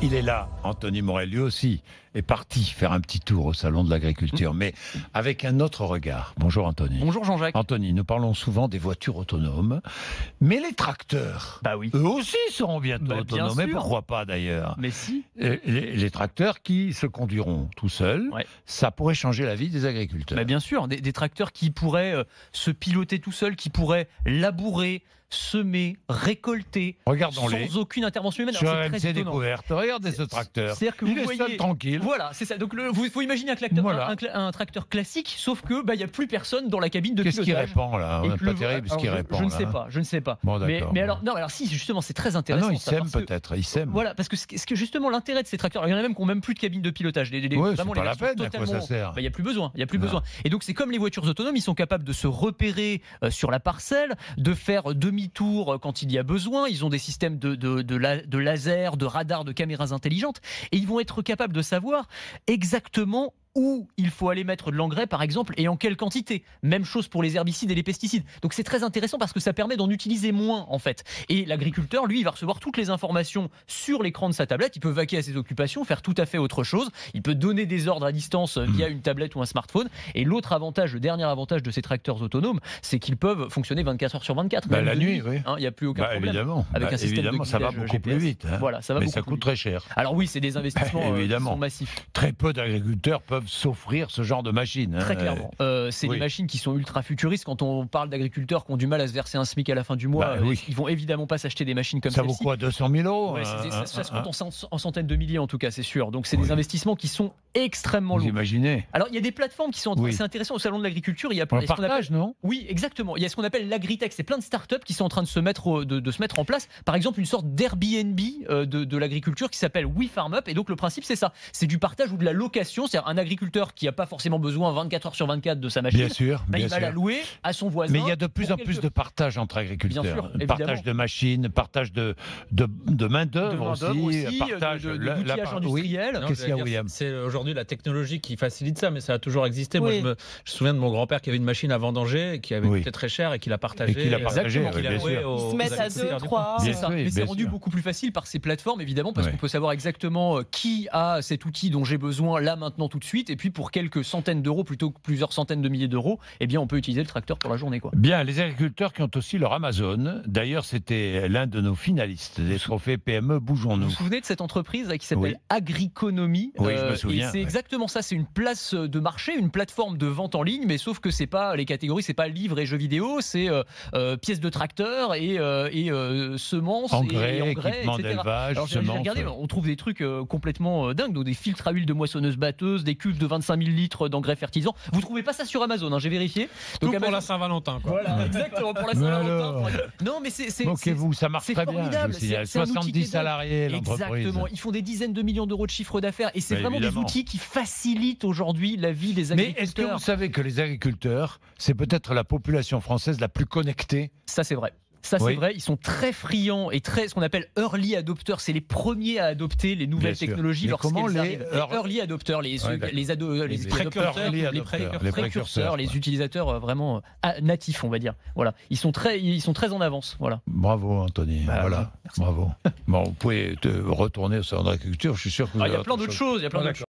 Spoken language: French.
Il est là, Anthony Morel, lui aussi est parti faire un petit tour au Salon de l'Agriculture, mais avec un autre regard. Bonjour Anthony. Bonjour Jean-Jacques. Anthony, nous parlons souvent des voitures autonomes, mais les tracteurs, oui. eux aussi seront bientôt autonomes, et pourquoi pas d'ailleurs. Mais si. Les tracteurs qui se conduiront tout seuls, ça pourrait changer la vie des agriculteurs. Bien sûr, des tracteurs qui pourraient se piloter tout seuls, qui pourraient labourer, semer, récolter, sans aucune intervention humaine. Sur RMC Découverte, regardez ce tracteur. C'est-à-dire que il est seul, tranquille. Voilà, c'est ça. Donc il faut imaginer un tracteur classique, sauf que il n'y a plus personne dans la cabine de pilotage. Qu'est-ce qu'il répand là? Pas terrible ce qu'il répand. Je ne sais pas. Bon, mais alors si, justement, c'est très intéressant. Il sème peut-être. Il sème. Voilà, parce que justement l'intérêt de ces tracteurs, il y en a même qui n'ont même plus de cabine de pilotage. C'est pas la peine. À quoi ça sert? Il n'y a plus besoin. Et donc c'est comme les voitures autonomes, ils sont capables de se repérer sur la parcelle, de faire demi-tour quand il y a besoin. Ils ont des systèmes de laser, de radars, de caméras intelligentes, et ils vont être capables de savoir exactement où il faut aller mettre de l'engrais, par exemple, et en quelle quantité. Même chose pour les herbicides et les pesticides. Donc c'est très intéressant parce que ça permet d'en utiliser moins, en fait. Et l'agriculteur, lui, il va recevoir toutes les informations sur l'écran de sa tablette. Il peut vaquer à ses occupations, faire tout à fait autre chose. Il peut donner des ordres à distance via une tablette ou un smartphone. Et l'autre avantage, le dernier avantage de ces tracteurs autonomes, c'est qu'ils peuvent fonctionner 24 heures sur 24. La nuit, oui. Il n'y a plus aucun problème. Évidemment. Avec un système de ça va beaucoup GPS. plus vite. Voilà, ça va mais beaucoup ça coûte très cher. Alors oui, c'est des investissements qui sont massifs. Très peu d'agriculteurs peuvent s'offrir ce genre de machines. Très clairement. C'est des machines qui sont ultra futuristes. Quand on parle d'agriculteurs qui ont du mal à se verser un SMIC à la fin du mois, ils vont évidemment pas s'acheter des machines comme celle-ci. Ça vaut quoi, 200 000 euros? Ça se compte en centaines de milliers en tout cas, c'est sûr. Donc c'est des investissements qui sont extrêmement lourds. Vous imaginez? Alors il y a des plateformes qui sont c'est intéressant au salon de l'agriculture. Il y a un partage, non? Oui, exactement. Il y a ce qu'on appelle l'agritech. C'est plein de startups qui sont en train de se mettre en place. Par exemple, une sorte d'Airbnb de l'agriculture qui s'appelle WeFarmUp. Et donc le principe c'est ça. C'est du partage ou de la location. C'est un agriculteur qui n'a pas forcément besoin 24 heures sur 24 de sa machine. Bien sûr. Il va la louer à son voisin. Mais il y a de plus en plus de partage entre agriculteurs. Bien sûr, partage de machines, partage de main-d'œuvre aussi, partage d'outillage industriel. Qu'est-ce qu'il y a, William? C'est aujourd'hui la technologie qui facilite ça, mais ça a toujours existé. Moi, je me souviens de mon grand-père qui avait une machine à vendanger, qui avait coûté très cher et qui l'a partagée. Ils se mettent à 2, 3. C'est ça. Mais c'est rendu beaucoup plus facile par ces plateformes, évidemment, parce qu'on peut savoir exactement qui a cet outil dont j'ai besoin là, maintenant, tout de suite. Et puis pour quelques centaines d'euros, plutôt que plusieurs centaines de milliers d'euros, on peut utiliser le tracteur pour la journée. Bien, les agriculteurs qui ont aussi leur Amazon. D'ailleurs, c'était l'un de nos finalistes des trophées PME Bougeons-nous. Vous vous souvenez de cette entreprise qui s'appelle Agriconomie? Oui, je me souviens. Et c'est exactement ça. C'est une place de marché, une plateforme de vente en ligne, mais sauf que c'est pas les catégories, c'est pas livres et jeux vidéo, c'est pièces de tracteur et semences, engrais, etc. d'élevage, Alors, j'ai regardé, on trouve des trucs complètement dingues, donc des filtres à huile de moissonneuse-batteuse, des cuves de 25 000 litres d'engrais fertilisants. Vous trouvez pas ça sur Amazon, j'ai vérifié. Donc pour la Saint-Valentin, quoi. Voilà, exactement, pour la Saint-Valentin. Non, mais c'est moquez-vous, ça marche très bien. Il y a 70 salariés, l'entreprise. Exactement, ils font des dizaines de millions d'euros de chiffre d'affaires et c'est vraiment des outils qui facilitent aujourd'hui la vie des agriculteurs. Mais est-ce que vous savez que les agriculteurs, c'est peut-être la population française la plus connectée? Ça, c'est vrai. Ça, c'est vrai. Ils sont très friands et ce qu'on appelle early adopters. C'est les premiers à adopter les nouvelles technologies lorsqu'elles arrivent. Early adopters, les précurseurs, les utilisateurs vraiment natifs, on va dire. Voilà. Ils sont très en avance. Voilà. Bravo, Anthony. Voilà. Bravo. Bon, vous pouvez retourner au salon de l'agriculture. Je suis sûr que vous il y a plein d'autres choses.